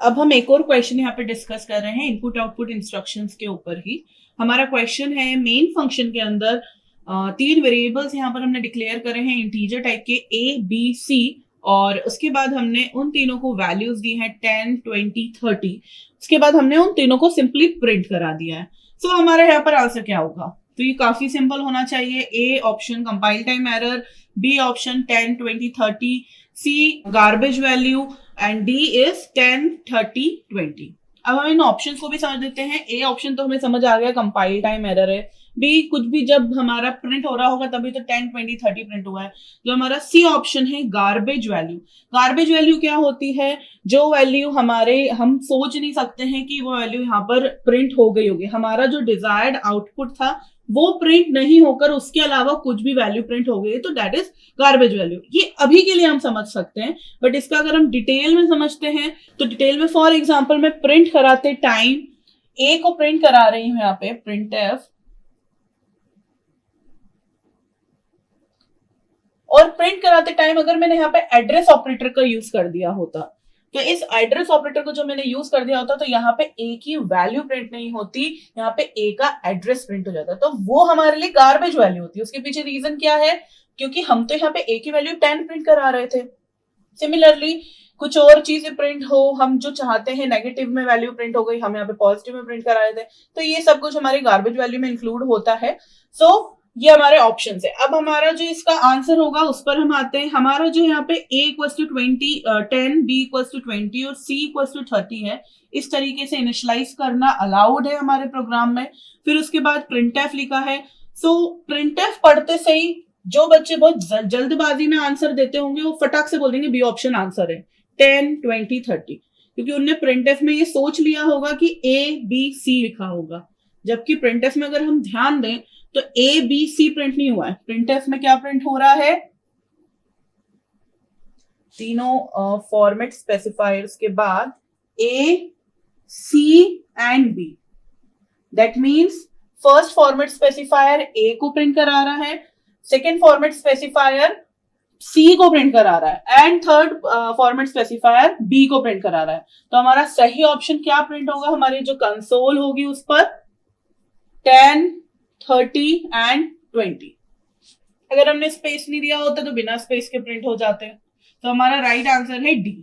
अब हम एक और क्वेश्चन यहाँ पे डिस्कस कर रहे हैं इनपुट आउटपुट इंस्ट्रक्शंस के ऊपर ही। हमारा क्वेश्चन है मेन फंक्शन के अंदर तीन वेरिएबल्स यहाँ पर हमने डिक्लेयर करे हैं इंटीजर टाइप के ए बी सी, और उसके बाद हमने उन तीनों को वैल्यूज दी हैं 10, 20, 30। उसके बाद हमने उन तीनों को सिंपली प्रिंट करा दिया है। सो हमारा यहाँ पर आंसर क्या होगा? तो ये काफी सिंपल होना चाहिए। A option compile time error, B option 10, 20, 30, C garbage value and D is 10, 30, 20। अब हम इन ऑप्शन को भी समझ लेते हैं। ए ऑप्शन तो हमें समझ आ गया, कंपाइल टाइम एरर है। बी कुछ भी जब हमारा प्रिंट हो रहा होगा तभी तो 10, 20, 30 प्रिंट हुआ है। जो हमारा सी ऑप्शन है गार्बेज वैल्यू। गार्बेज वैल्यू क्या होती है? जो वैल्यू हमारे हम सोच नहीं सकते हैं कि वो वैल्यू यहाँ पर प्रिंट हो गई होगी। हमारा जो डिजायर्ड आउटपुट था वो प्रिंट नहीं होकर उसके अलावा कुछ भी वैल्यू प्रिंट हो गई है, तो दैट इज गार्बेज वैल्यू। ये अभी के लिए हम समझ सकते हैं, बट इसका अगर हम डिटेल में समझते हैं तो डिटेल में फॉर एग्जांपल मैं प्रिंट कराते टाइम ए को प्रिंट करा रही हूं यहाँ पे प्रिंट एफ, और प्रिंट कराते टाइम अगर मैंने यहाँ पे एड्रेस ऑपरेटर का यूज कर दिया होता, तो इस एड्रेस ऑपरेटर को जो मैंने यूज कर दिया होता तो यहाँ पे ए की वैल्यू प्रिंट नहीं होती, यहाँ पे ए का एड्रेस प्रिंट हो जाता। तो वो हमारे लिए गार्बेज वैल्यू होती है। उसके पीछे रीजन क्या है? क्योंकि हम तो यहाँ पे ए की वैल्यू 10 प्रिंट करा रहे थे। सिमिलरली कुछ और चीजें प्रिंट हो, हम जो चाहते हैं नेगेटिव में वैल्यू प्रिंट हो गई, हम यहाँ पे पॉजिटिव में प्रिंट करा रहे थे, तो ये सब कुछ हमारी गार्बेज वैल्यू में इंक्लूड होता है। सो ये हमारे ऑप्शंस है। अब हमारा जो इसका आंसर होगा उस पर हम आते हैं। हमारा जो यहाँ पे a equals to 20, 10, b equals to 20 और c इक्वल्स टू 30 है, इस तरीके से इनिशियलाइज करना अलाउड है हमारे प्रोग्राम में। फिर उसके बाद प्रिंटफ लिखा है। सो प्रिंटफ पढ़ते से ही जो बच्चे बहुत जल्दबाजी में आंसर देते होंगे वो फटाक से बोल देंगे बी ऑप्शन आंसर है, 10, 20, 30, क्योंकि उनने प्रिंटफ में ये सोच लिया होगा कि ए बी सी लिखा होगा। जबकि प्रिंटफ में अगर हम ध्यान दें तो ए बी सी प्रिंट नहीं हुआ है। प्रिंटफ में क्या प्रिंट हो रहा है? तीनों फॉर्मेट स्पेसिफायर्स के बाद A C and B. That means first format specifier A को प्रिंट करा रहा है, सेकेंड फॉर्मेट स्पेसिफायर सी को प्रिंट करा रहा है, and third format specifier B को प्रिंट करा रहा है। तो हमारा सही ऑप्शन क्या प्रिंट होगा? हमारी जो कंसोल होगी उस पर 10, 30 एंड 20। अगर हमने स्पेस नहीं दिया होता तो बिना स्पेस के प्रिंट हो जाते हैं। तो हमारा राइट आंसर है डी।